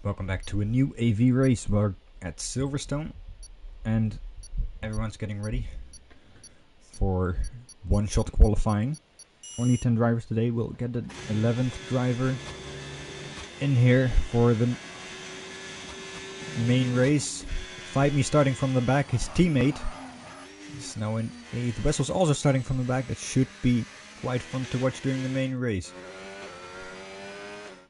Welcome back to a new AV race. We're at Silverstone and everyone's getting ready for one-shot qualifying. Only 10 drivers today. We'll get the 11th driver in here for the main race. Fight Me starting from the back. His teammate is now in 8th. Wessel's also starting from the back. That should be quite fun to watch during the main race.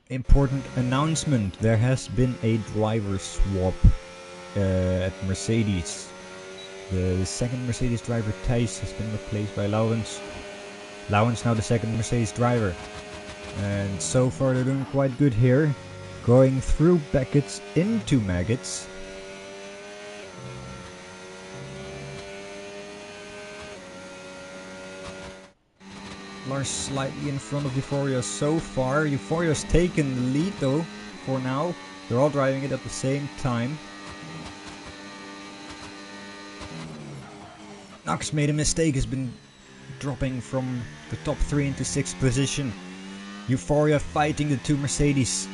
Important announcement. There has been a driver swap at Mercedes. The second Mercedes driver, Thijs, has been replaced by Laurens. Laurens now the second Mercedes driver. And so far they're doing quite good here. Going through Beckett's into Maggots. Lars slightly in front of Euphoria so far. Euphoria's taken the lead though, for now. They're all driving it at the same time. Knox made a mistake, has been dropping from the top 3 into 6th position. Euphoria fighting the two Mercedes.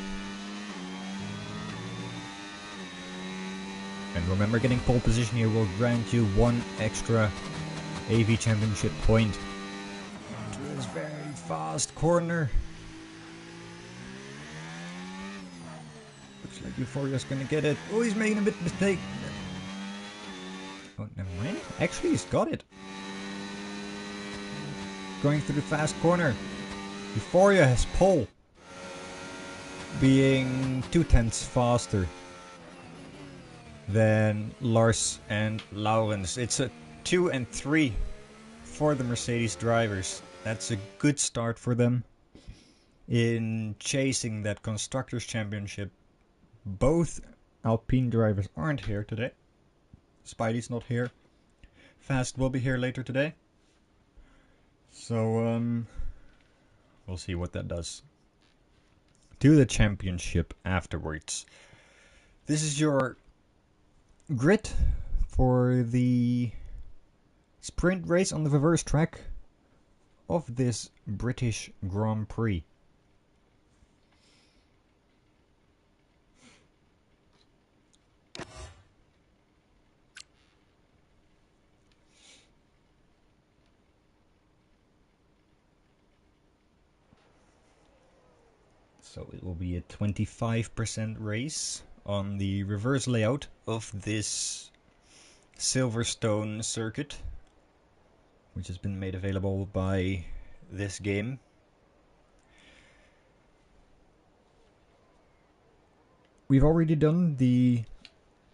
And remember, getting pole position here will grant you 1 extra AV championship point. Very fast corner. Looks like Euphoria's gonna get it. Oh, he's making a bit of mistake. Oh, never mind. Actually, he's got it. Going through the fast corner. Euphoria has pole. Being 2/10 faster than Lars and Laurens. It's a 2 and 3 for the Mercedes drivers. That's a good start for them in chasing that Constructors' Championship. Both Alpine drivers aren't here today. Spidey's not here. Fast will be here later today. So, we'll see what that does to the championship afterwards. This is your grid for the sprint race on the reverse track of this British Grand Prix. So it will be a 25% race on the reverse layout of this Silverstone circuit, which has been made available by this game. We've already done the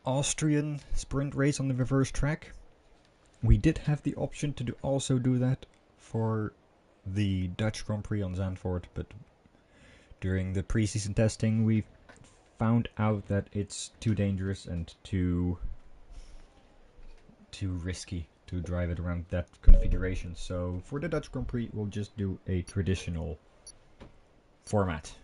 Austrian sprint race on the reverse track. We did have the option to also do that for the Dutch Grand Prix on Zandvoort, but during the preseason testing we found out that it's too dangerous and too risky to drive it around that configuration. So for the Dutch Grand Prix we'll just do a traditional format.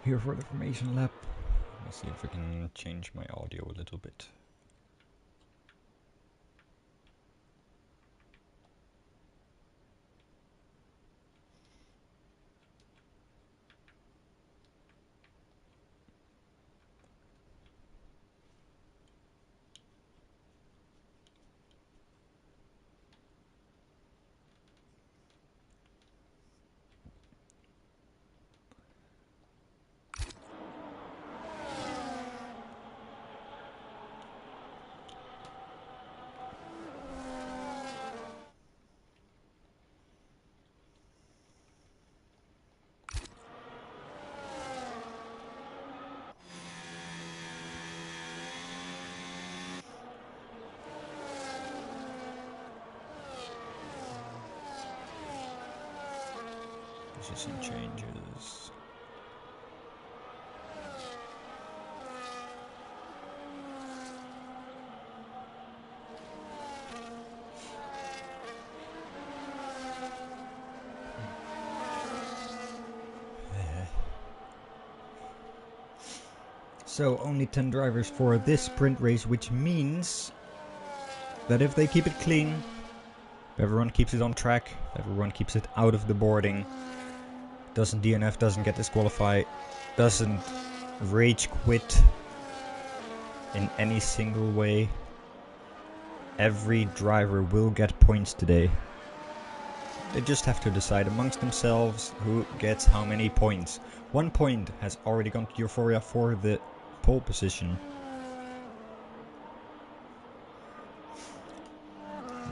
Here for the formation lap. Let me see if I can change my audio a little bit. Some changes. So only 10 drivers for this sprint race, which means that if they keep it clean, if everyone keeps it on track, if everyone keeps it out of the boarding, doesn't DNF, doesn't get disqualified, doesn't rage quit in any single way, every driver will get points today. They just have to decide amongst themselves who gets how many points. 1 point has already gone to Euphoria for the pole position.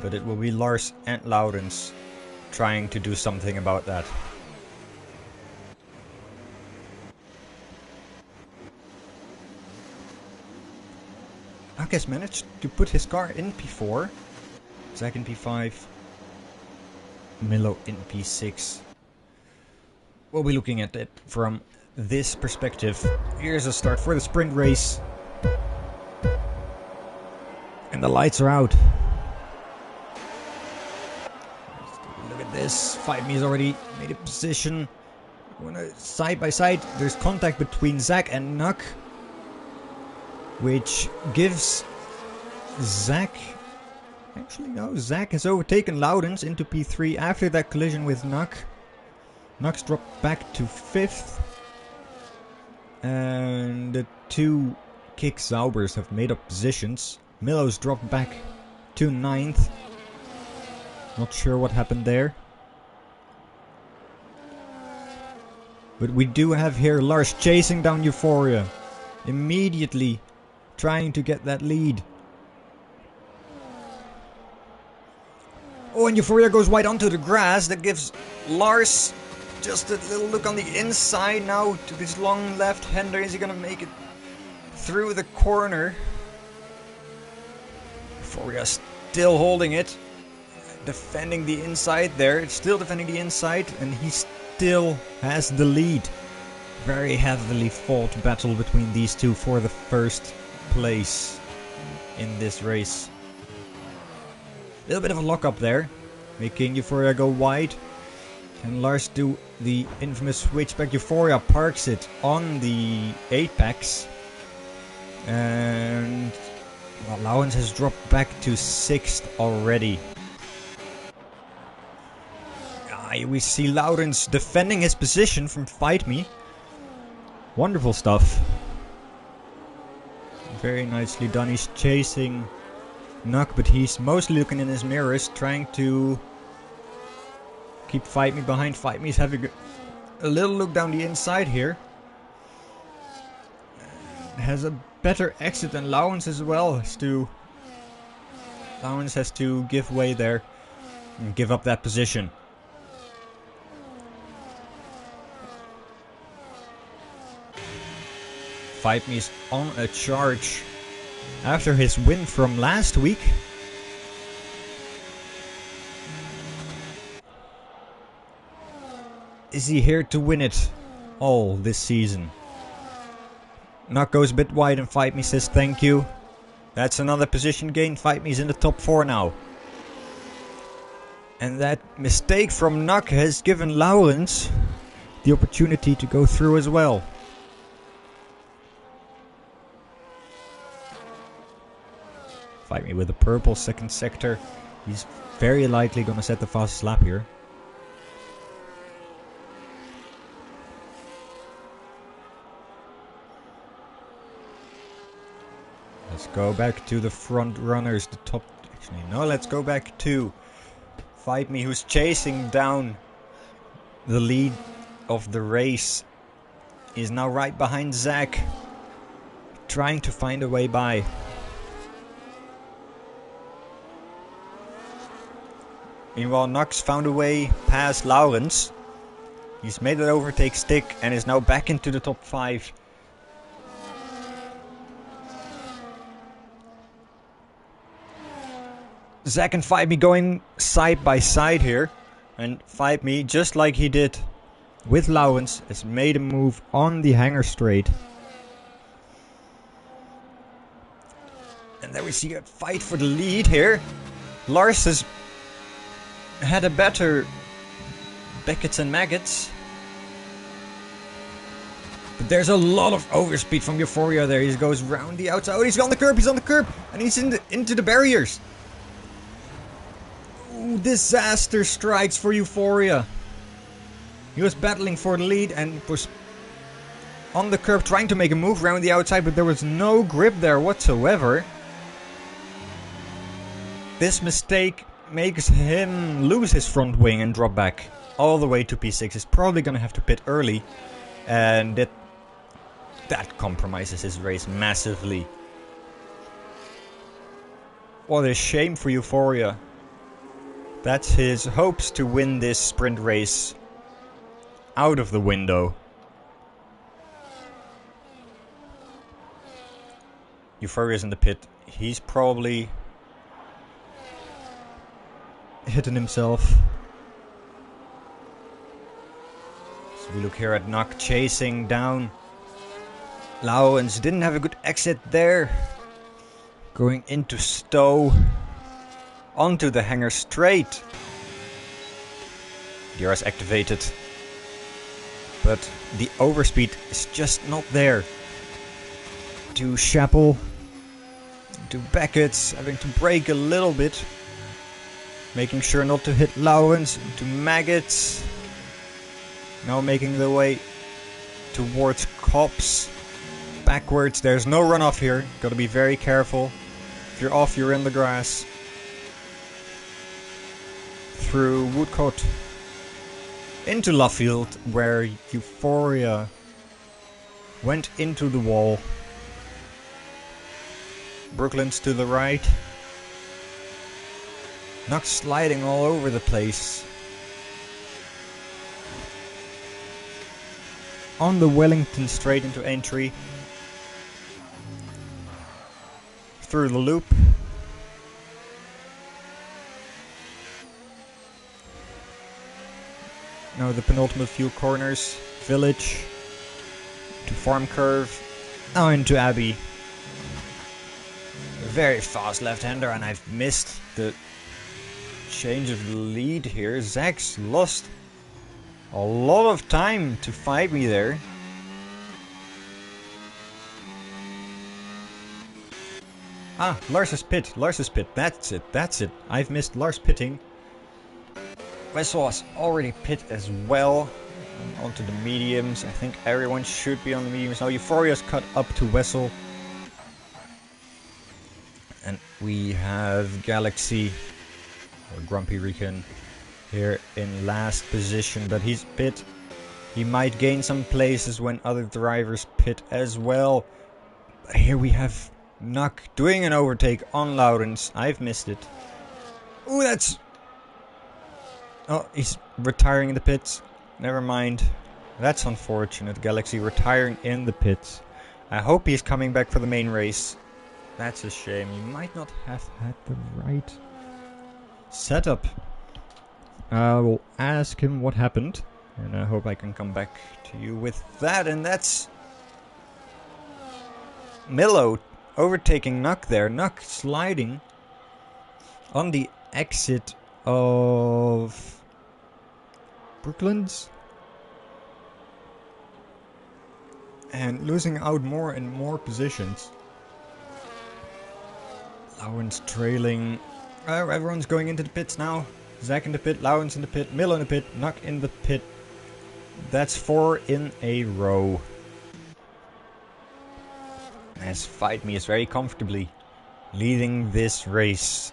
But it will be Lars and Laurens trying to do something about that. Ak has managed to put his car in P4. Zach in P5. Milo in P6. We'll be looking at it from this perspective. Here's a start for the sprint race. And the lights are out. Look at this. 5 Me's already made a position. Side by side, there's contact between Zach and Nuck, which gives Zach... Actually, no, Zach has overtaken Laurens into P3 after that collision with Nuck. Nuck's dropped back to 5th. And the two Kick Zaubers have made up positions. Milo's dropped back to 9th. Not sure what happened there. But we do have here Lars chasing down Euphoria. Immediately trying to get that lead. Oh, and Euphoria goes wide onto the grass. That gives Lars just a little look on the inside now to this long left-hander. Is he going to make it through the corner? Euphoria still holding it. Defending the inside there. It's still defending the inside. And he still has the lead. Very heavily fought battle between these two for the first place in this race. A little bit of a lock-up there, making Euphoria go wide. And Lars do the infamous switchback. Euphoria parks it on the apex. And well, Laurens has dropped back to 6th already. We see Laurens defending his position from Fight Me. Wonderful stuff. Very nicely done. He's chasing Nuck, but he's mostly looking in his mirrors, trying to keep Fight Me behind. Fight Me is having a little look down the inside here. Has a better exit than Laurens as well. Laurens has to give way there and give up that position. Fight Me is on a charge after his win from last week. Is he here to win it all this season? Nuck goes a bit wide and Fight Me says thank you. That's another position gain. Fight Me is in the top 4 now. And that mistake from Nuck has given Laurens the opportunity to go through as well. Fight Me with the purple second sector. He's very likely going to set the fastest lap here. Let's go back to the front runners. The top... Actually, no, let's go back to Fight Me, who's chasing down the lead of the race. He's now right behind Zach, trying to find a way by. Meanwhile, Knox found a way past Laurens. He's made an overtake stick and is now back into the top 5. Zach and Fight Me going side by side here. And Fight Me, just like he did with Laurens, has made a move on the hanger straight. And there we see a fight for the lead here. Lars has had a better Beckett and Maggots. But There's a lot of overspeed from Euphoria there. He goes round the outside. Oh, he's on the curb. He's on the curb. And he's into the barriers. Ooh, disaster strikes for Euphoria. He was battling for the lead and was on the curb trying to make a move around the outside, but there was no grip there whatsoever. This mistake makes him lose his front wing and drop back all the way to P6. He's probably going to have to pit early, and that compromises his race massively. What a shame for Euphoria. That's his hopes to win this sprint race out of the window. Euphoria's in the pit. He's probably hitting himself. So we look here at Nock chasing down. Lowens didn't have a good exit there. Going into Stowe. Onto the hanger straight. DRS activated. But the overspeed is just not there. To Chappell. To Beckett's. Having to brake a little bit. Making sure not to hit Lowens. To Maggots. Now making the way towards Cops. Backwards. There's no runoff here. Gotta be very careful. If you're off, you're in the grass. Through Woodcote. Into Luffield, where Euphoria went into the wall. Brooklands to the right. Nock sliding all over the place. On the Wellington straight into entry. Through the loop. Now the penultimate few corners. Village. To Farm Curve. Now into Abbey. Very fast left-hander, and I've missed the change of the lead here. Zach's lost a lot of time to fight me there. Ah, Lars is pit. Lars is pit. That's it. That's it. I've missed Lars pitting. Wessel was already pit as well. Onto the mediums. I think everyone should be on the mediums. Now Euphoria's cut up to Wessel. And we have Galaxy, or Grumpy Recon, here in last position. But he's pit. He might gain some places when other drivers pit as well. Here we have Nock doing an overtake on Lawrence. I've missed it. Ooh, that's... Oh, he's retiring in the pits. Never mind. That's unfortunate. Galaxy retiring in the pits. I hope he's coming back for the main race. That's a shame. You might not have had the right setup. I will ask him what happened. And I hope I can come back to you with that. And that's Milo overtaking Nock there. Nock sliding on the exit of Brooklands. And losing out more and more positions. Lawrence trailing. Everyone's going into the pits now. Zach in the pit, Lawrence in the pit, Milo in the pit, Nock in the pit. That's 4 in a row. As Fight Me is very comfortably leading this race.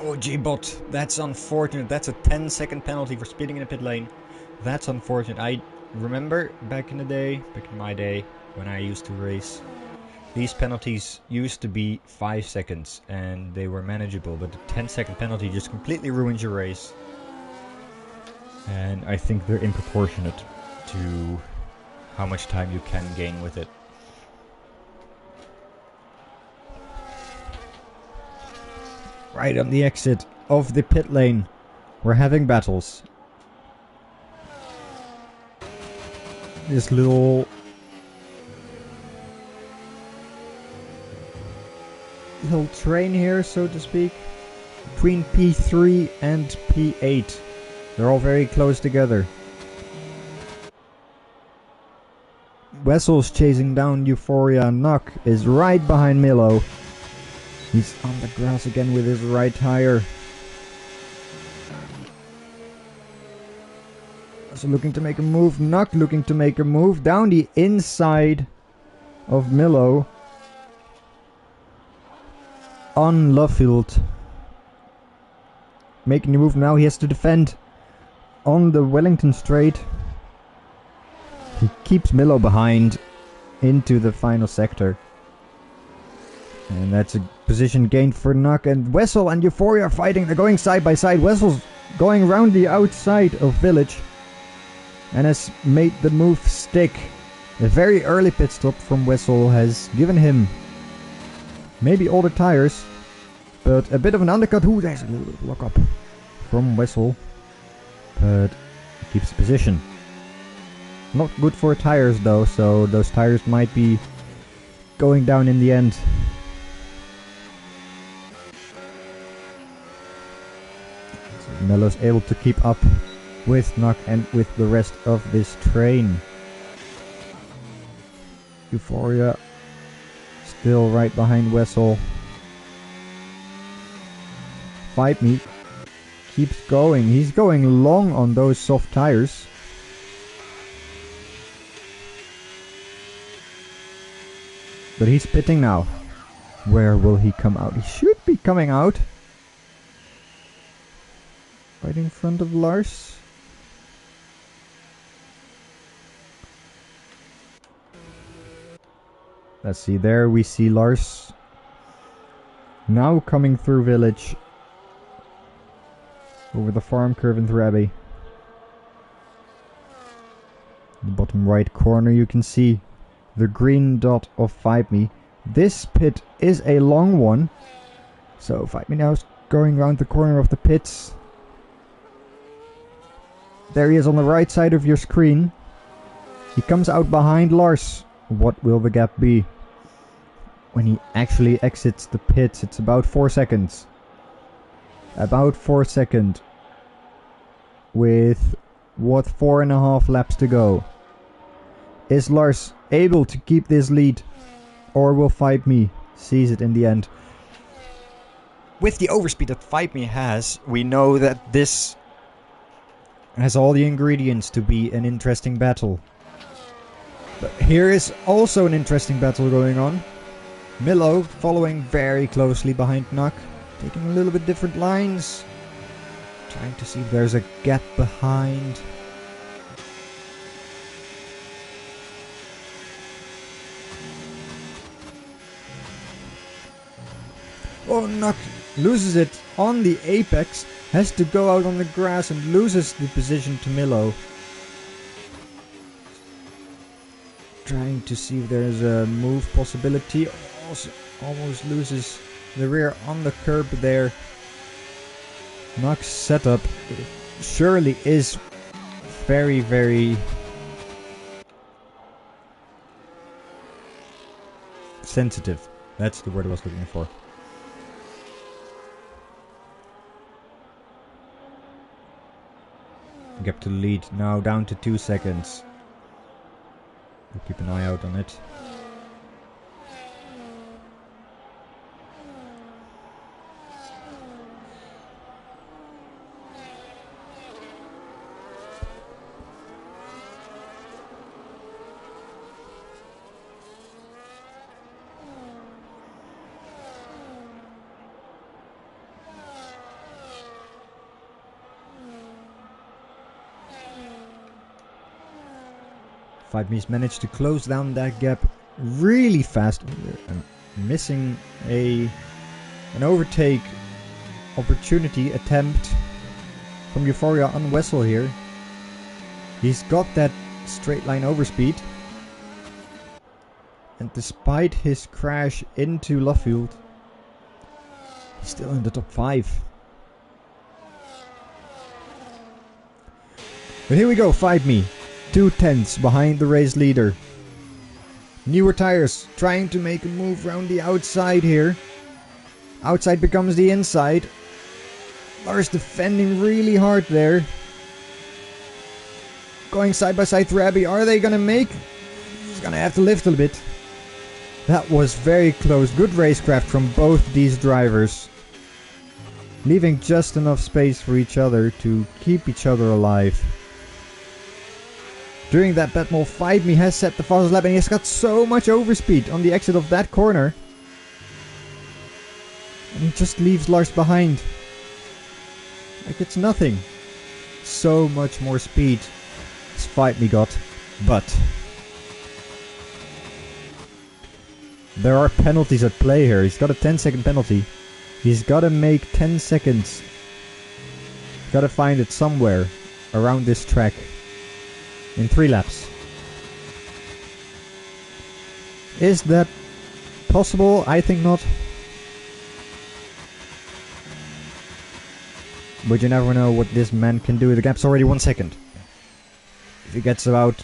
Oh, G-Bot, that's unfortunate. That's a 10-second penalty for speeding in the pit lane. That's unfortunate. I remember back in the day, back in my day, when I used to race, these penalties used to be 5 seconds and they were manageable, but the 10-second penalty just completely ruins your race. And I think they're disproportionate to how much time you can gain with it. Right on the exit of the pit lane, we're having battles. This little train here, so to speak. between P3 and P8. They're all very close together. Wessel's chasing down Euphoria. Nock is right behind Milo. He's on the grass again with his right tire. So looking to make a move. Nock looking to make a move down the inside of Milo. On Luffield. Making the move now. He has to defend on the Wellington Straight. He keeps Milo behind into the final sector. And that's a position gained for Nock. And Wessel and Euphoria are fighting. They're going side by side. Wessel's going around the outside of Village. And has made the move stick. A very early pit stop from Wessel has given him maybe older tires. But a bit of an undercut. Ooh, there's a little lock up from Wessel. But he keeps the position. Not good for tires though, so those tires might be going down in the end. So Melo's able to keep up with Nock and with the rest of this train. Euphoria still right behind Wessel. Fight Me keeps going. He's going long on those soft tires. But he's pitting now. Where will he come out? He should be coming out. Right in front of Lars. Let's see, there we see Lars. Now coming through Village. Over the farm curve and through Abbey. In the bottom right corner you can see the green dot of Fight Me. This pit is a long one. So Fight Me now is going around the corner of the pits. There he is on the right side of your screen. He comes out behind Lars. What will the gap be? When he actually exits the pits, it's about 4 seconds. About 4 seconds. With what, 4.5 laps to go. Is Lars able to keep this lead? Or will Fight Me seize it in the end? With the overspeed that Fight Me has, we know that this has all the ingredients to be an interesting battle. But here is also an interesting battle going on. Milo following very closely behind Nock. Taking a little bit different lines. Trying to see if there's a gap behind. Oh, Nock loses it on the apex. Has to go out on the grass and loses the position to Milo. Trying to see if there's a move possibility. Also, almost loses the rear on the curb there. Nock's setup surely is very, very sensitive. That's the word I was looking for. Gap to the lead now down to 2 seconds. We'll keep an eye out on it. Fight Me's managed to close down that gap really fast. Missing an overtake opportunity attempt from Euphoria on Wessel here. He's got that straight line overspeed. And despite his crash into Luffield, he's still in the top 5. But here we go, Fight Me. 2/10 behind the race leader. Newer tires, trying to make a move around the outside here. Outside becomes the inside. Lars defending really hard there. Going side by side through Abby. Are they gonna make? He's gonna have to lift a bit. That was very close. Good racecraft from both these drivers. Leaving just enough space for each other to keep each other alive. During that battle, Fight Me has set the fastest lap and he's got so much overspeed on the exit of that corner. And he just leaves Lars behind. Like it's nothing. So much more speed this Fight Me got. But there are penalties at play here. He's got a 10-second penalty. He's got to make 10 seconds. Got to find it somewhere around this track. In 3 laps. Is that possible? I think not. But you never know what this man can do. The gap's already 1 second. If he gets about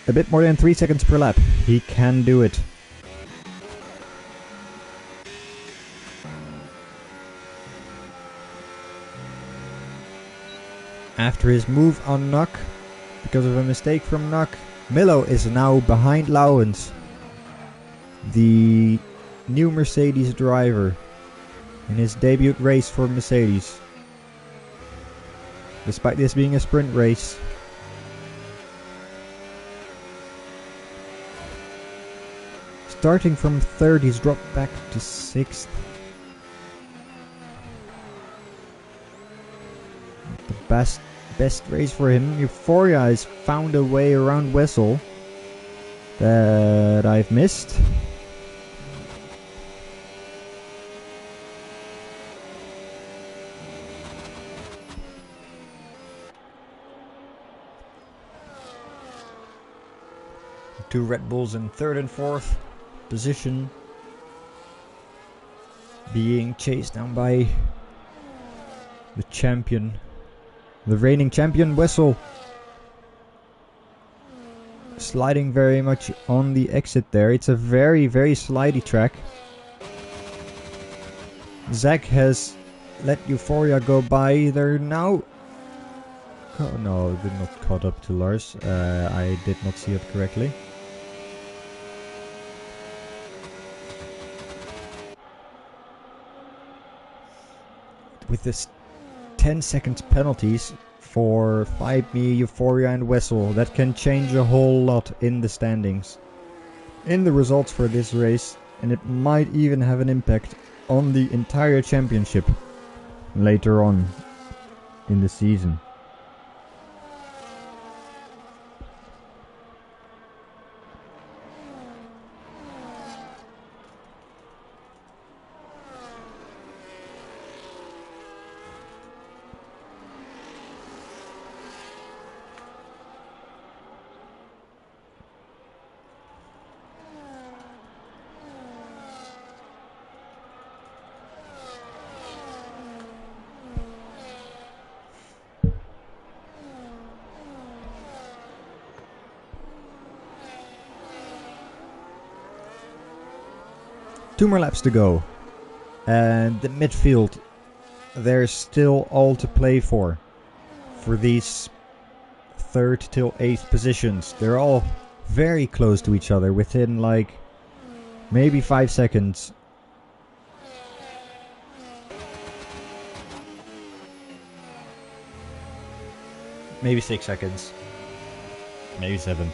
a bit more than 3 seconds per lap, he can do it. After his move on Nuck, because of a mistake from Nuck, Milo is now behind Laurens, the new Mercedes driver, in his debut race for Mercedes. Despite this being a sprint race. Starting from 3rd, he's dropped back to 6th. The best race for him. Euphoria has found a way around Wessel that I've missed. Two Red Bulls in 3rd and 4th position, being chased down by the champion. The reigning champion, Wessel. Sliding very much on the exit there. It's a very, very slidey track. Zach has let Euphoria go by. They're now... Oh, no, did not caught up to Lars. I did not see it correctly. With this 10 seconds penalties for Fight Me, Euphoria and Wessel, that can change a whole lot in the standings, in the results for this race, and it might even have an impact on the entire championship later on in the season. Two more laps to go, and the midfield, there's still all to play for these 3rd till 8th positions. They're all very close to each other, within like maybe 5 seconds. Maybe 6 seconds. Maybe 7.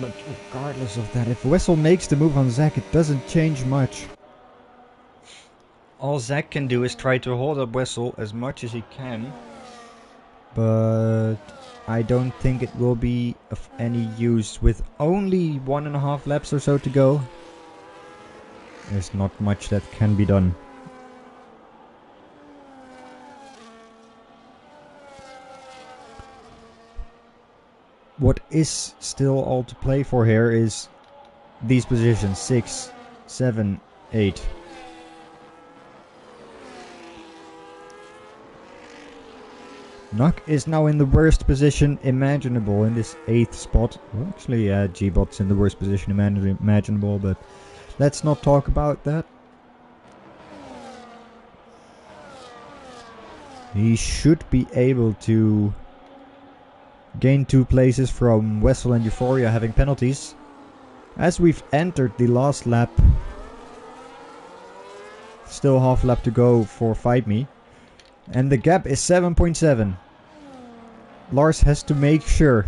But regardless of that, if Wessel makes the move on Zach, it doesn't change much. All Zach can do is try to hold up Wessel as much as he can. But I don't think it will be of any use with only 1.5 laps or so to go. There's not much that can be done. What is still all to play for here is these positions, 6, 7, 8. Nuck is now in the worst position imaginable in this 8th spot. Well, actually, G-Bot's in the worst position imaginable, but let's not talk about that. He should be able to gain 2 places from Wessel and Euphoria having penalties. As we've entered the last lap, still half lap to go for Fight Me, and the gap is 7.7. Lars has to make sure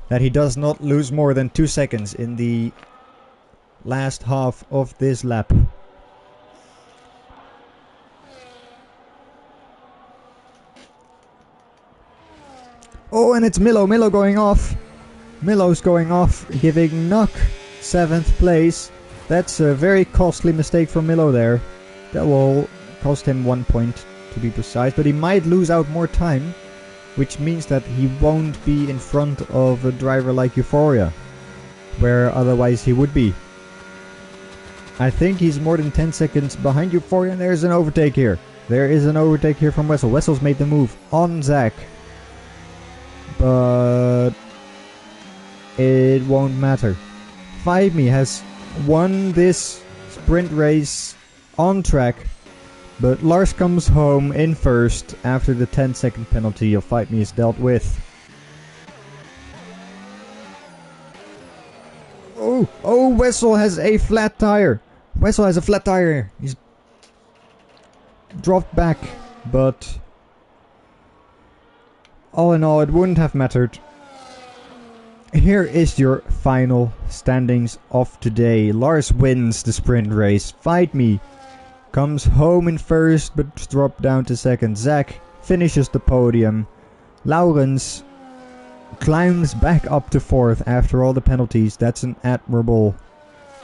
that he does not lose more than 2 seconds in the last half of this lap. Oh, and it's Milo going off. Milo's going off, giving Nuck 7th place. That's a very costly mistake from Milo there. That will cost him 1 point to be precise, but he might lose out more time, which means that he won't be in front of a driver like Euphoria, where otherwise he would be. I think he's more than 10 seconds behind Euphoria, and there's an overtake here. There is an overtake here from Wessel. Wessel's made the move on Zach, but it won't matter. Fight Me has won this sprint race on track, but Lars comes home in first after the 10-second penalty of Fight Me is dealt with. Oh, Wessel has a flat tire. Wessel has a flat tire. He's dropped back, but all in all, it wouldn't have mattered. Here is your final standings of today. Lars wins the sprint race. Fight Me comes home in first, but dropped down to second. Zach finishes the podium. Laurens climbs back up to fourth after all the penalties. That's an admirable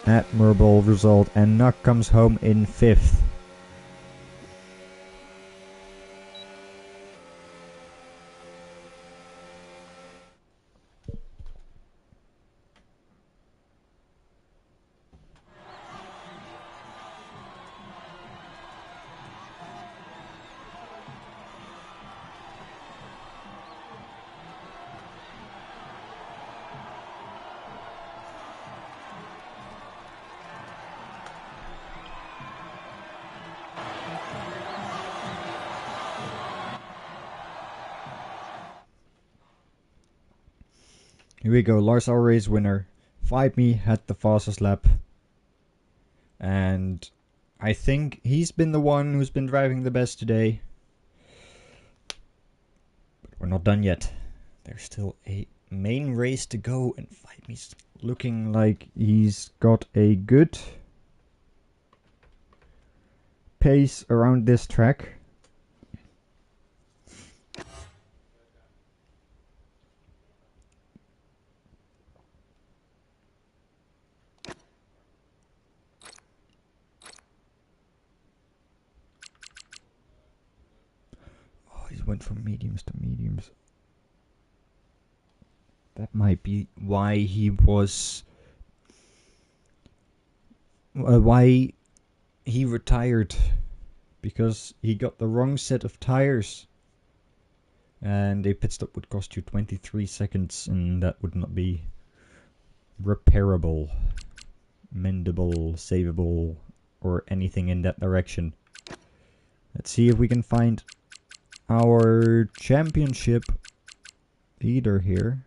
result. And Nuck comes home in fifth. Here we go, Lars our race winner. Fight Me had the fastest lap. And I think he's been the one who's been driving the best today. But we're not done yet. There's still a main race to go, and Fight Me's looking like he's got a good pace around this track. Went from mediums to mediums. That might be why he was why he retired, because he got the wrong set of tires, and a pit stop would cost you 23 seconds, and that would not be repairable, mendable, savable, or anything in that direction. Let's see if we can find our championship leader here.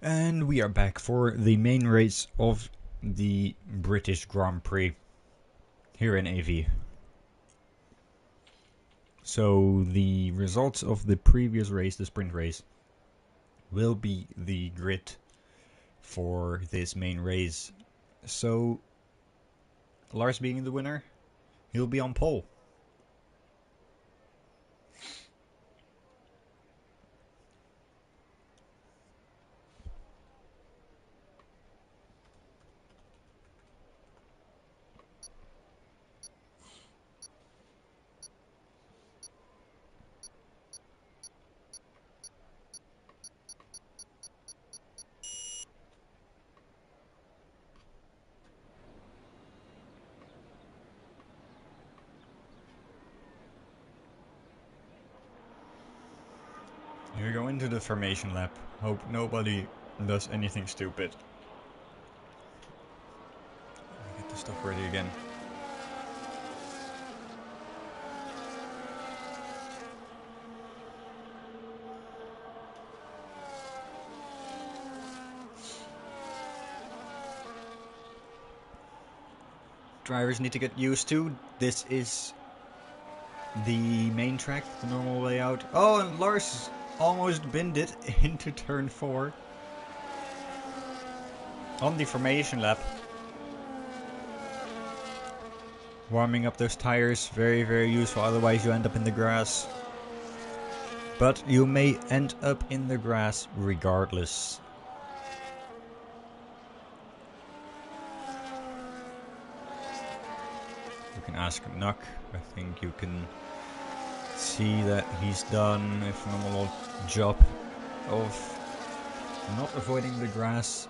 And we are back for the main race of the British Grand Prix here in AV. So the results of the previous race, the sprint race, will be the grid for this main race. So Lars being the winner, he'll be on pole. Here we go into the formation lap. Hope nobody does anything stupid. Get the stuff ready again. Drivers need to get used to. This is the main track, the normal layout. Oh, and Lars almost binned it into turn 4 on the formation lap. Warming up those tires, very, very useful, otherwise you end up in the grass. But you may end up in the grass regardless. You can ask Nuck. I think you can see that he's done a phenomenal job of not avoiding the grass.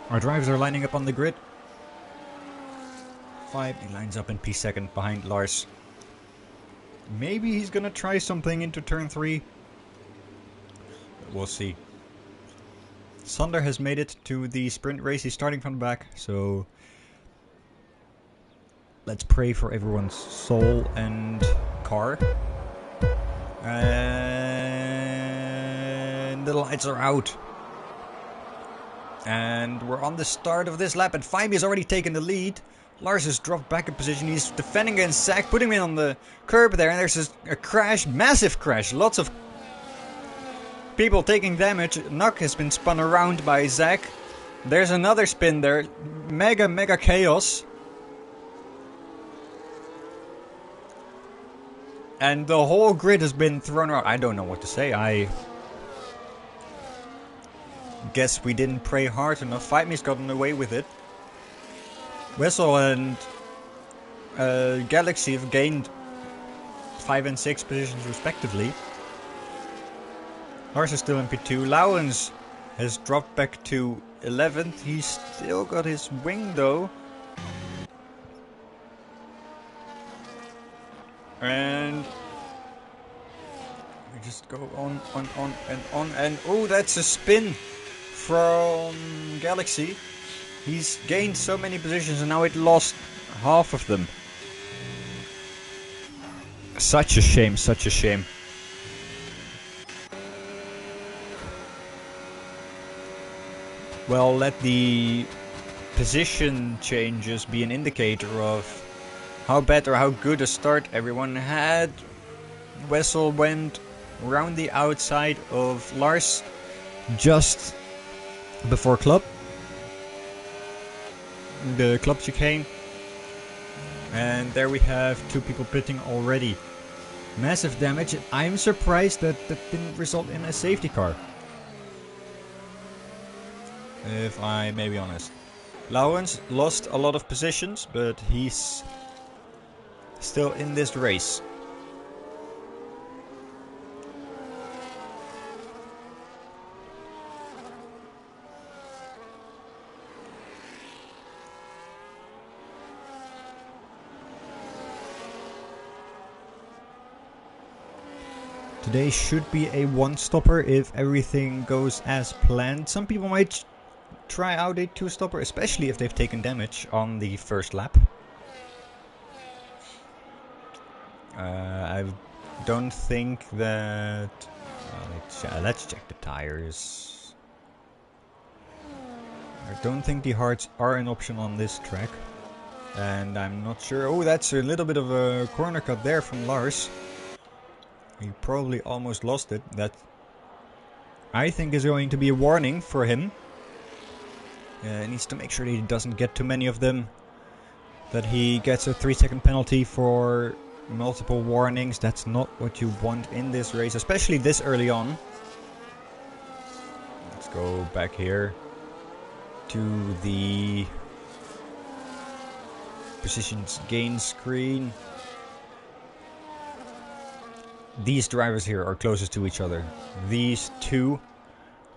Our drivers are lining up on the grid. 5, he lines up in P2 behind Lars. Maybe he's gonna try something into turn 3. We'll see. Sander has made it to the sprint race. He's starting from the back, so let's pray for everyone's soul and car. And the lights are out. And we're on the start of this lap, and Faimi has already taken the lead. Lars has dropped back a position. He's defending against Zach, putting him in on the curb there, and there's a crash, massive crash. Lots of people taking damage. Nuck has been spun around by Zach. There's another spin there. Mega chaos. And the whole grid has been thrown around. I don't know what to say. I guess we didn't pray hard enough. Faimi's gotten away with it. Wessel and Galaxy have gained 5 and 6 positions respectively. Lars is still in P2. Lowens has dropped back to 11th. He's still got his wing though. And we just go on and oh, that's a spin from Galaxy. He's gained so many positions and now it lost half of them. Such a shame, such a shame. well, let the position changes be an indicator of how bad or how good a start everyone had. Wessel went round the outside of Lars just before the club chicane, and there we have 2 people pitting already. Massive damage. I'm surprised that didn't result in a safety car, if I may be honest. Lawrence lost a lot of positions, but he's still in this race. Today should be a one-stopper if everything goes as planned. Some people might try out a 2-stopper, especially if they've taken damage on the first lap. I don't think that... let's check the tires. I don't think the hards are an option on this track. And I'm not sure... Oh, that's a little bit of a corner cut there from Lars. He probably almost lost it. That, I think, is going to be a warning for him. He needs to make sure that he doesn't get too many of them. That he gets a 3-second penalty for multiple warnings. That's not what you want in this race, especially this early on. Let's go back here to the positions gain screen. These drivers here are closest to each other. These 2,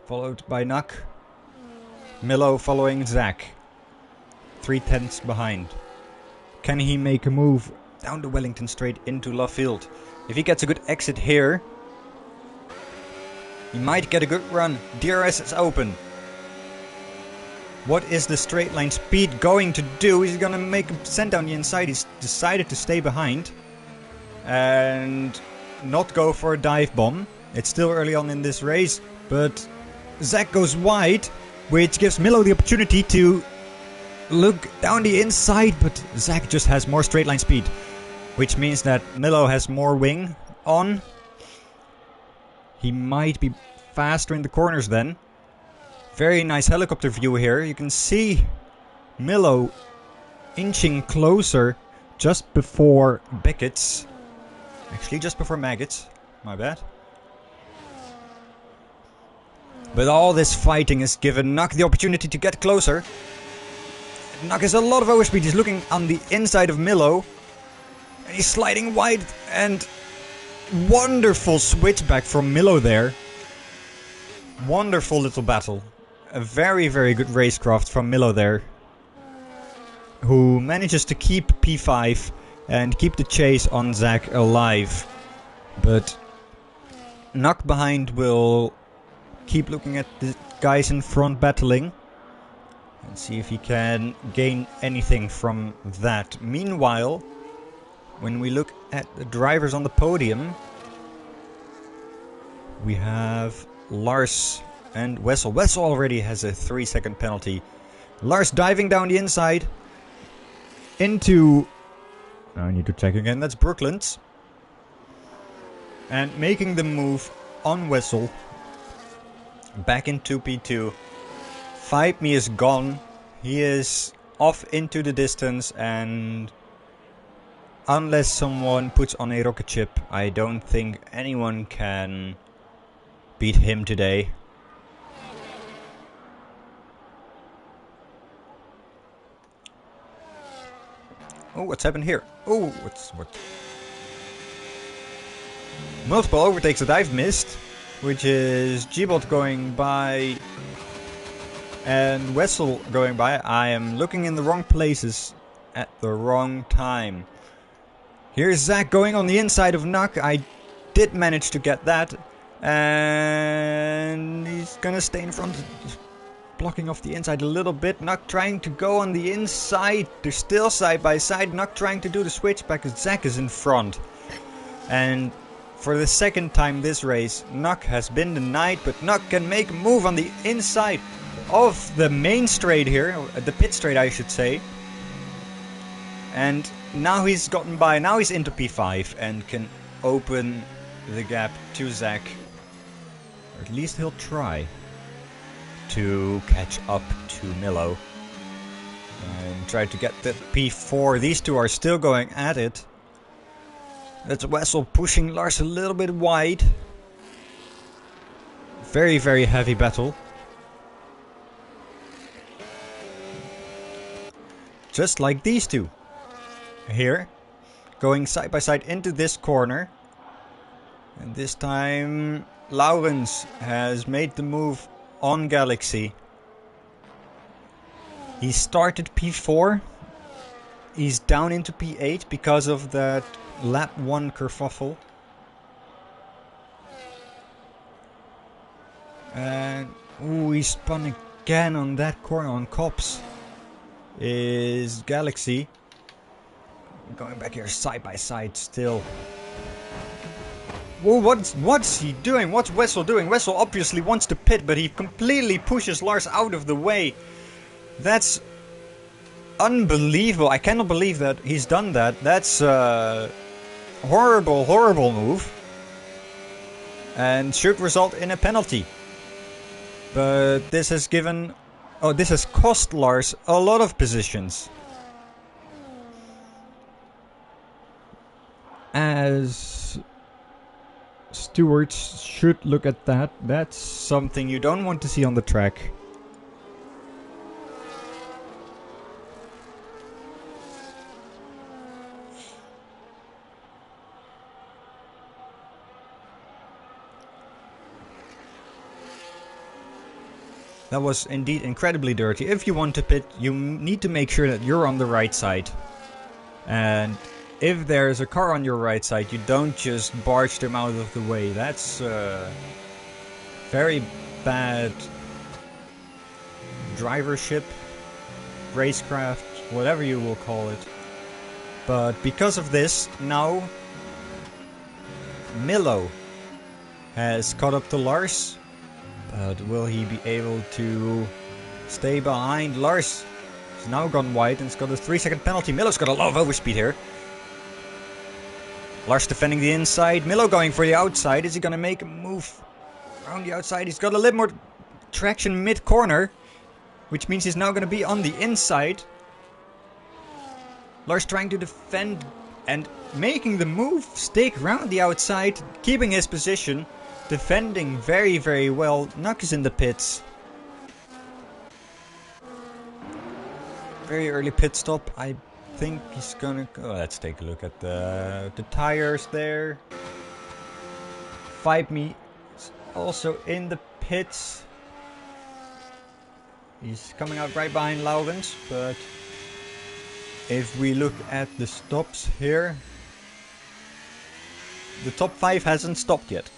followed by Nak. Milo following Zach. 3/10 behind. Can he make a move down the Wellington Straight into Love Field? If he gets a good exit here, he might get a good run. DRS is open. What is the straight line speed going to do? He's gonna make a descent down the inside. He's decided to stay behind and not go for a dive bomb. It's still early on in this race, but Zach goes wide, which gives Milo the opportunity to look down the inside, but Zach just has more straight line speed, which means that Milo has more wing on. He might be faster in the corners then. Very nice helicopter view here. You can see Milo inching closer just before Beckett's. Actually, just before Maggots. My bad. But all this fighting has given Nak the opportunity to get closer. Nak has a lot of overspeed. He's looking on the inside of Milo. And he's sliding wide. And wonderful switchback from Milo there. Wonderful little battle. A very, very good racecraft from Milo there. Who manages to keep P5 and keep the chase on Zach alive. But Nak behind will keep looking at the guys in front battling and see if he can gain anything from that. Meanwhile, when we look at the drivers on the podium, we have Lars and Wessel. Wessel already has a 3-second penalty. Lars diving down the inside into... I need to check again. That's Brooklands. And making the move on Wessel. Back into P2. 5Me is gone. He is off into the distance, and unless someone puts on a rocket ship, I don't think anyone can beat him today. Oh, what's happened here? Oh, what? Multiple overtakes that I've missed, which is G-Bot going by and Wessel going by. I am looking in the wrong places at the wrong time. Here's Zach going on the inside of Nak. I did manage to get that, and he's gonna stay in front, blocking off the inside a little bit. Nak trying to go on the inside. They're still side by side. Nak trying to do the switchback as Zach is in front. And for the second time this race, Nak has been denied, but Nak can make a move on the inside. of the main straight here, the pit straight I should say. And now he's gotten by, now he's into P5 and can open the gap to Zach. Or at least he'll try to catch up to Milo. And try to get the P4. These two are still going at it. That's Wessel pushing Lars a little bit wide. Very, very heavy battle. Just like these two. Here. Going side by side into this corner. And this time Laurens has made the move on Galaxy. He started P4. He's down into P8 because of that lap 1 kerfuffle. And ooh, he spun again on that corner on Cops. Is Galaxy. Going back here side by side still. Whoa, what's he doing? What's Wessel doing? Wessel obviously wants to pit, but he completely pushes Lars out of the way. That's unbelievable. I cannot believe that he's done that. That's a horrible, horrible move. And should result in a penalty. But this has given... Oh, this has cost Lars a lot of positions. As stewards should look at that. That's something you don't want to see on the track. That was indeed incredibly dirty. If you want to pit, you need to make sure that you're on the right side. And if there's a car on your right side, you don't just barge them out of the way. That's very bad drivership, racecraft, whatever you will call it. But because of this, now Milo has caught up to Lars. But will he be able to stay behind? Lars has now gone wide and has got a 3-second penalty. Milo's got a lot of overspeed here. Lars defending the inside. Milo going for the outside. Is he going to make a move around the outside? He's got a little more traction mid-corner. Which means he's now going to be on the inside. Lars trying to defend and making the move. Stick around the outside. Keeping his position. Defending very, very well. Nuck is in the pits. Very early pit stop. I think he's gonna go. Let's take a look at the tires there. Five Me also in the pits. He's coming out right behind Laurens, but if we look at the stops here, the top 5 hasn't stopped yet.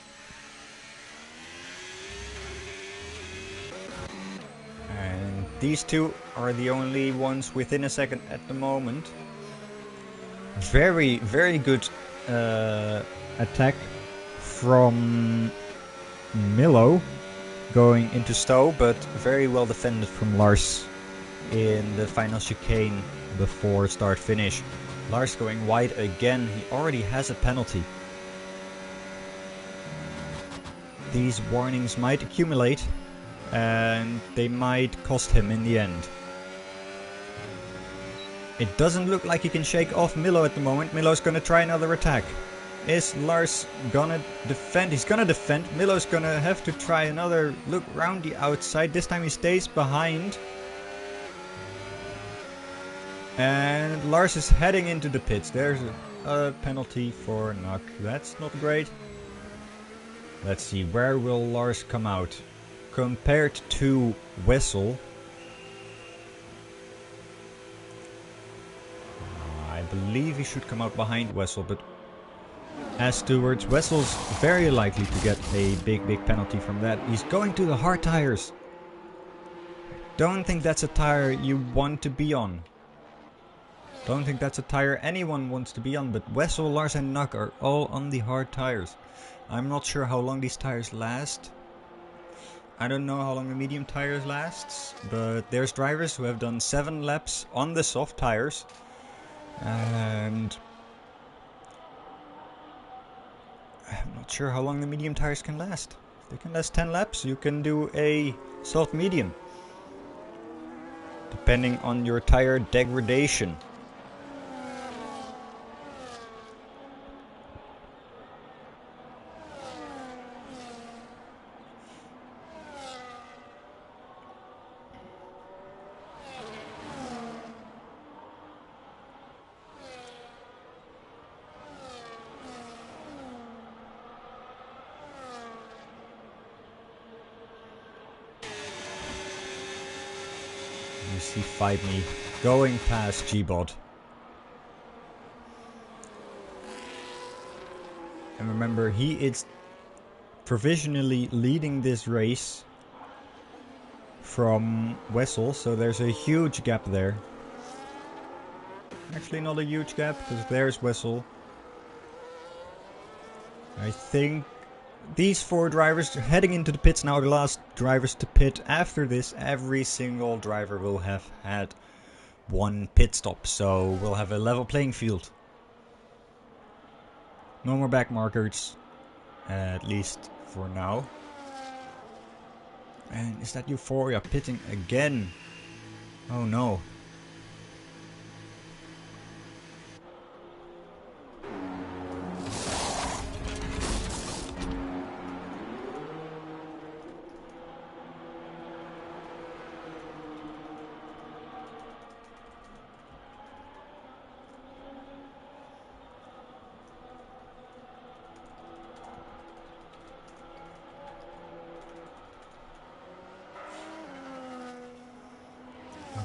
And these two are the only ones within a second at the moment. Very, very good attack from Milo going into Stowe, but very well defended from Lars in the final chicane before start finish. Lars going wide again. He already has a penalty. These warnings might accumulate and they might cost him in the end. It doesn't look like he can shake off Milo at the moment. Milo's gonna try another attack. Is Lars gonna defend? He's gonna defend. Milo's gonna have to try another look around the outside. This time he stays behind. And Lars is heading into the pits. There's a penalty for knock. That's not great. Let's see, where will Lars come out? Compared to Wessel, I believe he should come out behind Wessel, but as towards Wessel's very likely to get a big penalty from that. He's going to the hard tires. Don't think that's a tire you want to be on. Don't think that's a tire anyone wants to be on, but Wessel, Lars and Nuck are all on the hard tires. I'm not sure how long these tires last. I don't know how long the medium tires lasts, but there's drivers who have done 7 laps on the soft tires, and I'm not sure how long the medium tires can last. If they can last 10 laps, you can do a soft medium, depending on your tire degradation. You see Fight Me going past G-Bot. And remember, he is provisionally leading this race from Wessel, so there's a huge gap there. Actually not a huge gap, because there's Wessel. I think these 4 drivers heading into the pits now are the last drivers to pit. After this, every single driver will have had 1 pit stop, so we'll have a level playing field. No more back markers, at least for now. And is that Euphoria pitting again? Oh no.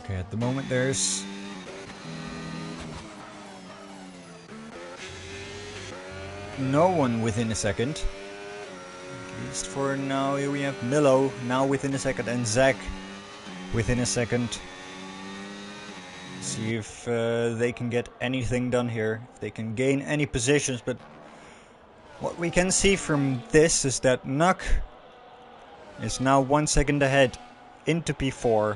Okay, at the moment there's no one within a second. At least for now. Here we have Milo now within a second and Zach within a second. See if they can get anything done here, if they can gain any positions. But what we can see from this is that Nuck is now 1 second ahead into P4.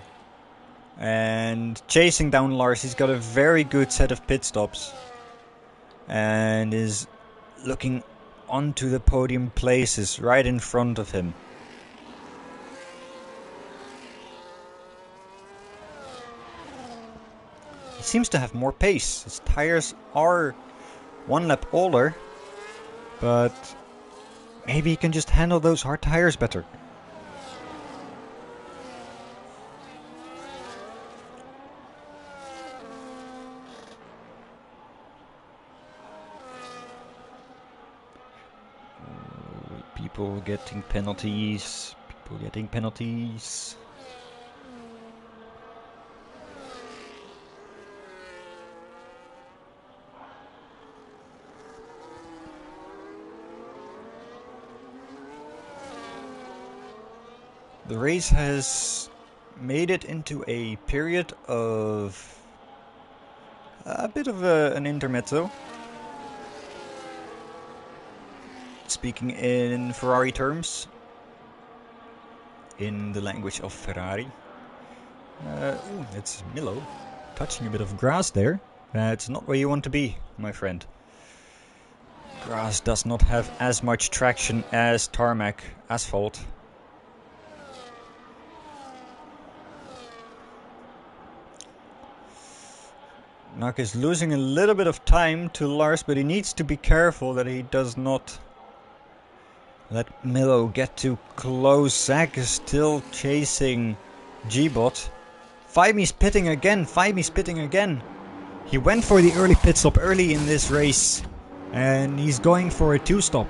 And chasing down Lars, he's got a very good set of pit stops. And is looking onto the podium places right in front of him. He seems to have more pace. His tires are 1 lap older. But maybe he can just handle those hard tires better. People getting penalties. People getting penalties. The race has made it into a period of a bit of an intermezzo. Speaking in Ferrari terms, in the language of Ferrari. Ooh, it's Milo touching a bit of grass there. That's not where you want to be, my friend. Grass does not have as much traction as tarmac asphalt. Nak is losing a little bit of time to Lars, but he needs to be careful that he does not let Milo get too close. Zach is still chasing G-Bot. Fimi's pitting again. Fimi's pitting again. He went for the early pit stop early in this race. And he's going for a 2-stop.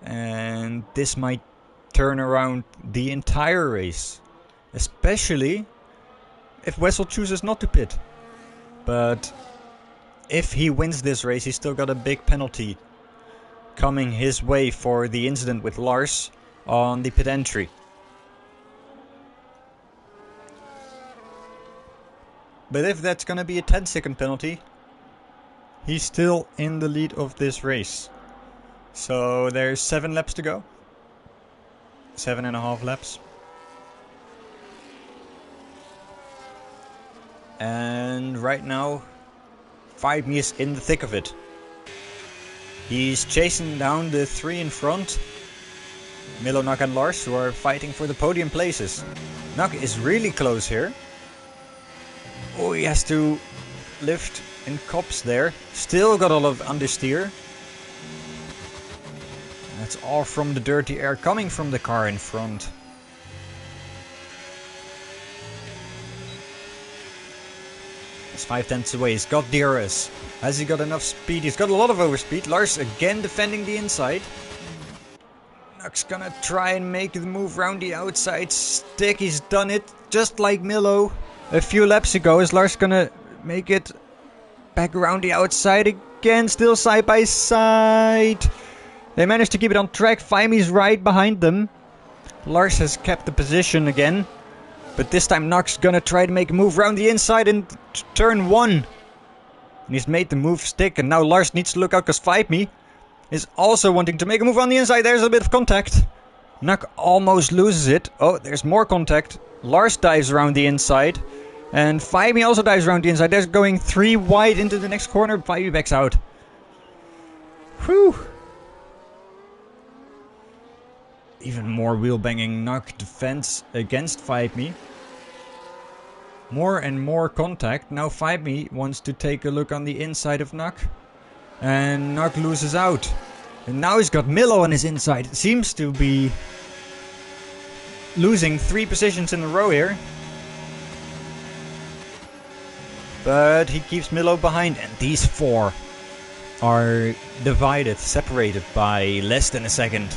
And this might turn around the entire race. Especially if Wessel chooses not to pit. But if he wins this race, he's still got a big penalty coming his way for the incident with Lars on the pit entry. But if that's gonna be a 10-second penalty, he's still in the lead of this race. So there's 7 laps to go. 7.5 laps. And right now, 5me is in the thick of it. He's chasing down the 3 in front. Milo, Nak and Lars, who are fighting for the podium places. Nak is really close here. Oh, he has to lift in cops there. Still got a lot of understeer. That's all from the dirty air coming from the car in front. He's 5/10 away. He's got DRS. Has he got enough speed? He's got a lot of overspeed. Lars again defending the inside. Nuk's gonna try and make the move round the outside stick. He's done it just like Milo a few laps ago. Is Lars gonna make it back around the outside again? Still side by side. They managed to keep it on track. Fimi's right behind them. Lars has kept the position again. But this time Nuk's gonna try to make a move round the inside in turn 1. And he's made the move stick. And now Lars needs to look out because Fimi is also wanting to make a move on the inside. There's a bit of contact. Nuk almost loses it. Oh, there's more contact. Lars dives around the inside. And Fimi also dives around the inside. They're going 3 wide into the next corner. Fimi backs out. Whew. Even more wheel banging. Nuk defends against Fimi. More and more contact. Now Fimi wants to take a look on the inside of Nuk. And Nuk loses out. And now he's got Milo on his inside. It seems to be losing 3 positions in a row here. But he keeps Milo behind. And these 4 are divided, separated by less than a second.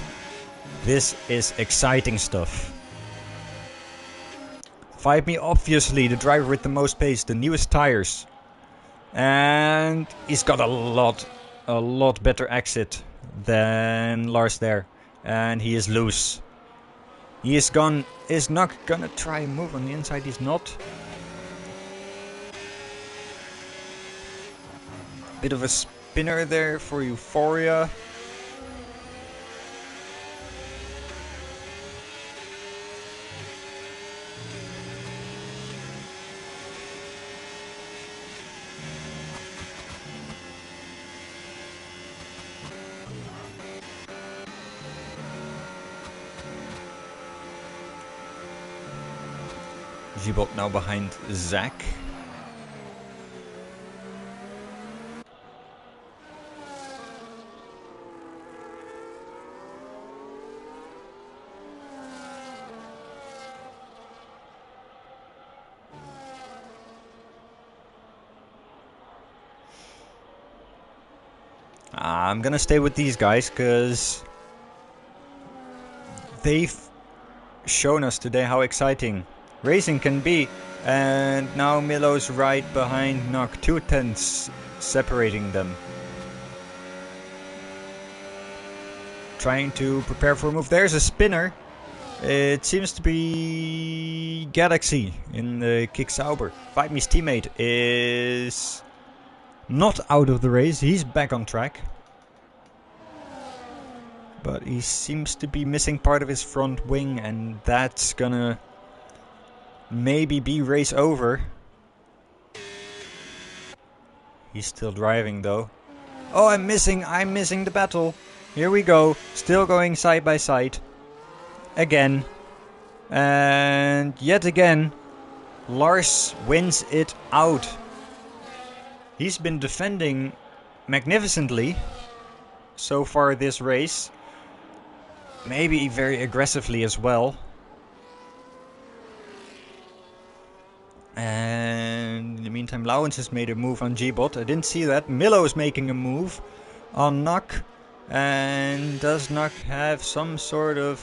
This is exciting stuff. Fimi, obviously the driver with the most pace, the newest tires. And he's got a lot better exit than Lars there. And he is loose. He is gone. Is Nuk gonna try and move on the inside? He's not. Bit of a spinner there for Euphoria. G-Bot now behind Zach. I'm gonna stay with these guys because they've shown us today how exciting racing can be. And now Milo's right behind Nuk, 2 tenths separating them. Trying to prepare for a move. There's a spinner. It seems to be Galaxy in the Kick Sauber. Fimi's teammate is not out of the race. He's back on track. But he seems to be missing part of his front wing, and that's gonna maybe be race over. He's still driving though. Oh, I'm missing the battle. Here we go. Still going side by side. Again. And yet again, Lars wins it out. He's been defending magnificently so far this race. Maybe very aggressively as well. And in the meantime, Lauwens has made a move on G-Bot. I didn't see that. Milo is making a move on Nuk. And does Nuk have some sort of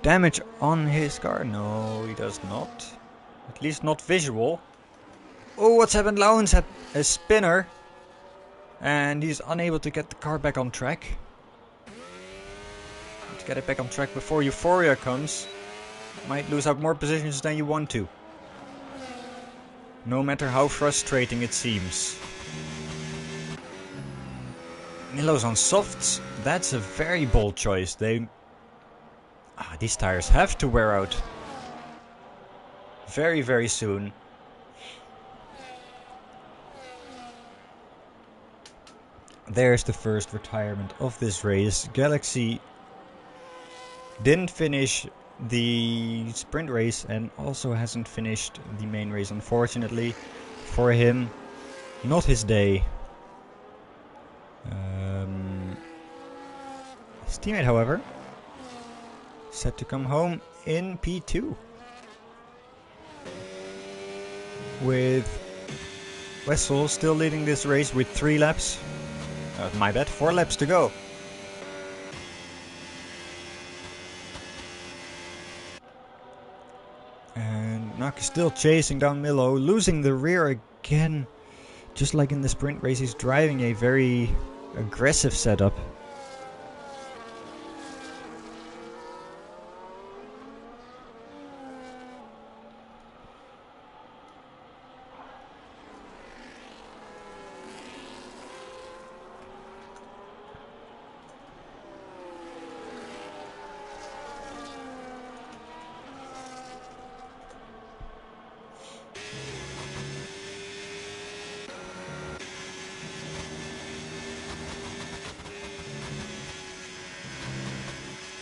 damage on his car? No, he does not. At least not visual. Oh, what's happened? Lauwens had a spinner. And he's unable to get the car back on track. Let's get it back on track before Euphoria comes. Might lose out more positions than you want to. No matter how frustrating it seems. Milo's on softs. That's a very bold choice. They These tires have to wear out very, very soon. There's the first retirement of this race. Galaxy didn't finish the sprint race and also hasn't finished the main race, unfortunately for him. Not his day. His teammate, however, set to come home in P2 with Wessel still leading this race with 3 laps. My bad, 4 laps to go. And Nak is still chasing down Milo, losing the rear again. Just like in the sprint race, he's driving a very aggressive setup.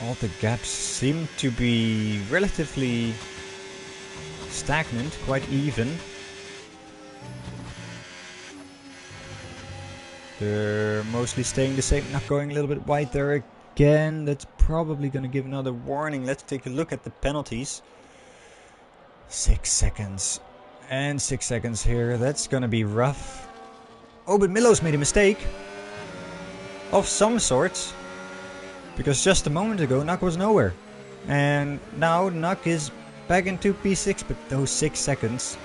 All the gaps seem to be relatively stagnant, quite even. They're mostly staying the same, not going a little bit wide there again. That's probably going to give another warning. Let's take a look at the penalties. 6 seconds and 6 seconds here. That's going to be rough. Oh, but Milo's made a mistake of some sorts. Because just a moment ago, Nak was nowhere. And now Nak is back into P6, but those 6 seconds...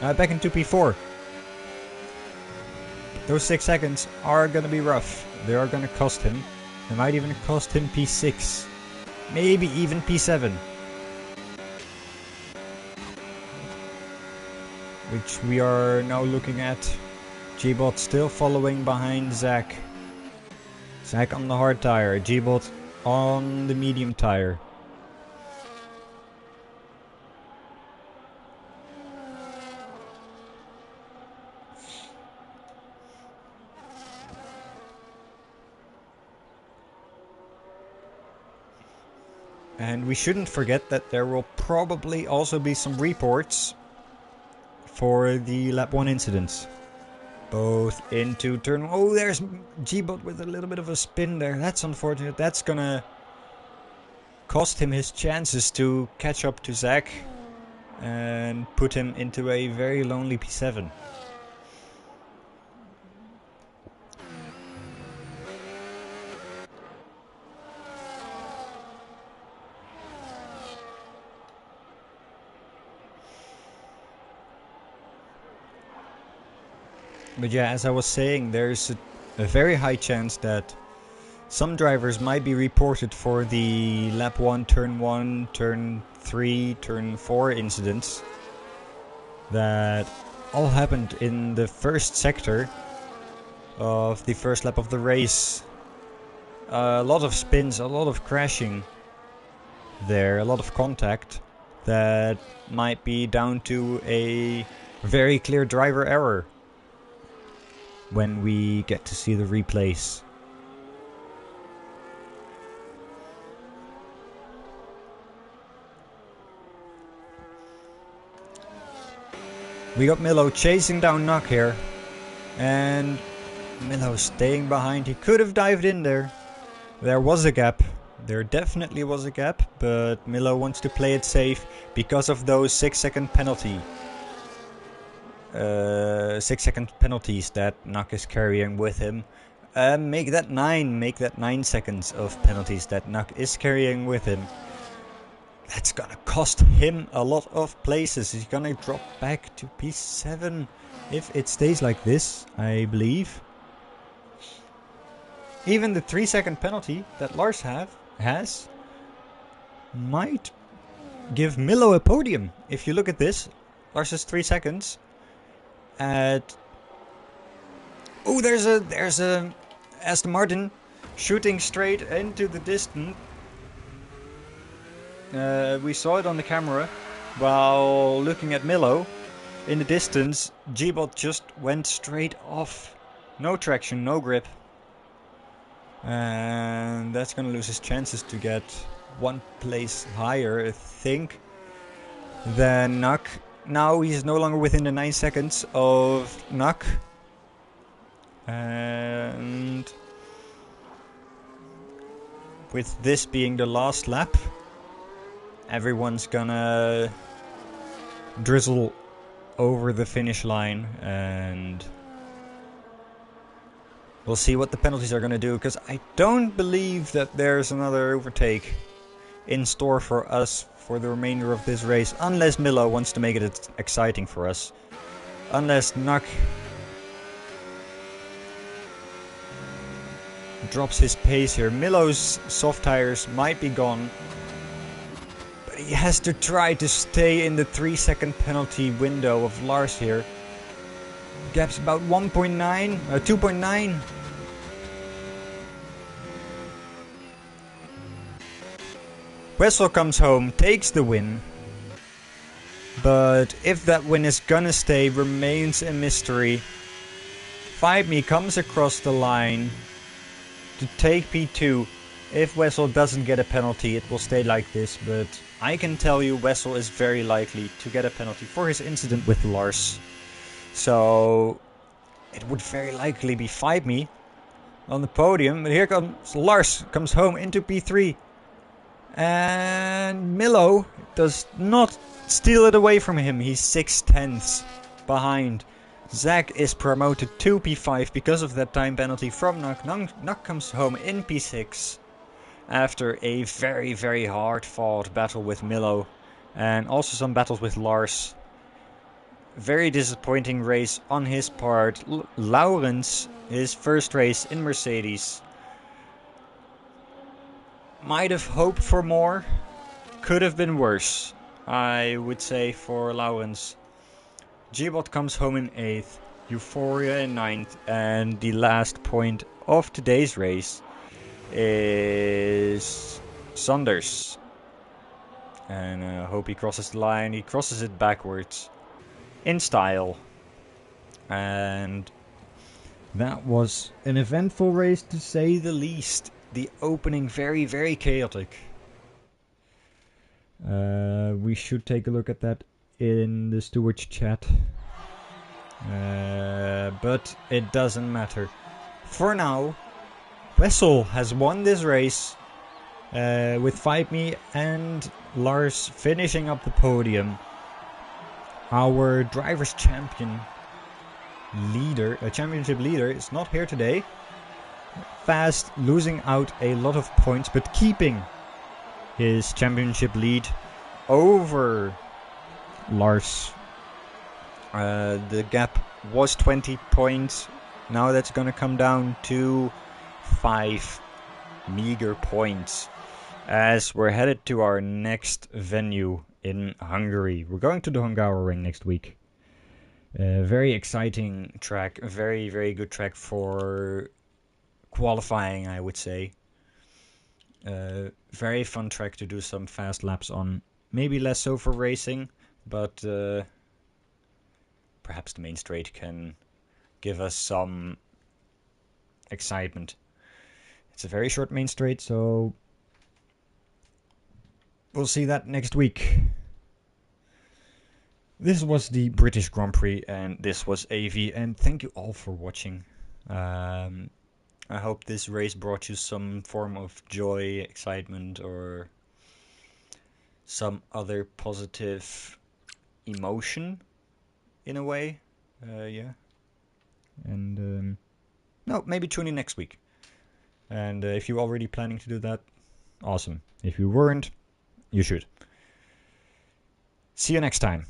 back into P4. Those 6 seconds are gonna be rough. They are gonna cost him. They might even cost him P6. Maybe even P7. Which we are now looking at. G-Bot still following behind Zach. Zach on the hard tire, G-Bot on the medium tire. And we shouldn't forget that there will probably also be some reports for the lap 1 incidents. Both into turn... Oh, there's G-Bot with a little bit of a spin there. That's unfortunate. That's gonna cost him his chances to catch up to Zach and put him into a very lonely P7. But yeah, as I was saying, there's a very high chance that some drivers might be reported for the lap 1, turn 3, turn 4 incidents that all happened in the first sector of the first lap of the race. A lot of spins, a lot of crashing there, a lot of contact that might be down to a very clear driver error when we get to see the replays. We got Milo chasing down Nak here, and Milo staying behind. He could have dived in there. There was a gap. There definitely was a gap, but Milo wants to play it safe because of those 6-second penalty. 6-second penalties that Nak is carrying with him. Make that 9 seconds of penalties that Nak is carrying with him. That's gonna cost him a lot of places. He's gonna drop back to P7 if it stays like this, I believe. Even the 3-second penalty that Lars has might give Milo a podium. If you look at this, Lars has 3 seconds. Oh, there's a Aston Martin shooting straight into the distance. We saw it on the camera while looking at Milo. In the distance, G-Bot just went straight off. No traction, no grip. And that's gonna lose his chances to get one place higher, I think, than Nuck. Now he's no longer within the 9 seconds of Nuck. And with this being the last lap, everyone's gonna drizzle over the finish line, and we'll see what the penalties are gonna do, because I don't believe that there's another overtake in store for us for the remainder of this race, unless Milo wants to make it exciting for us. Unless Nuck drops his pace here. Milo's soft tires might be gone, but he has to try to stay in the 3-second penalty window of Lars here. Gap's about 1.9, 2.9. Wessel comes home, takes the win. But if that win is gonna stay, remains a mystery. Fight Me comes across the line to take P2. If Wessel doesn't get a penalty, it will stay like this, but I can tell you Wessel is very likely to get a penalty for his incident with Lars. So it would very likely be Fight Me on the podium, but here comes Lars, comes home into P3. And Milo does not steal it away from him. He's 6/10 behind. Zach is promoted to P5 because of that time penalty from Nuck. Nuck comes home in P6 after a very, very hard fought battle with Milo and also some battles with Lars. Very disappointing race on his part. Laurens, his first race in Mercedes, might have hoped for more. Could have been worse, I would say, for Laurens. G-Bot comes home in 8th, Euphoria in 9th, and the last point of today's race is Sanders. And I hope he crosses the line. He crosses it backwards in style. And that was an eventful race, to say the least. The opening very, very chaotic. We should take a look at that in the stewards chat. But it doesn't matter. For now, Wessel has won this race with Fight Me and Lars finishing up the podium. Our driver's champion leader, championship leader, is not here today. Fast, losing out a lot of points, but keeping his championship lead over Lars. The gap was 20 points. Now that's gonna come down to 5 meager points as we're headed to our next venue in Hungary. We're going to the Hungaroring next week. Very exciting track, very, very good track for qualifying, I would say. Very fun track to do some fast laps on. Maybe less so for racing, but perhaps the main straight can give us some excitement. It's a very short main straight, so we'll see that next week. This was the British Grand Prix, and this was AV, and thank you all for watching. I hope this race brought you some form of joy, excitement, or some other positive emotion, in a way. Yeah. And no, maybe tune in next week. And if you're already planning to do that, awesome. If you weren't, you should. See you next time.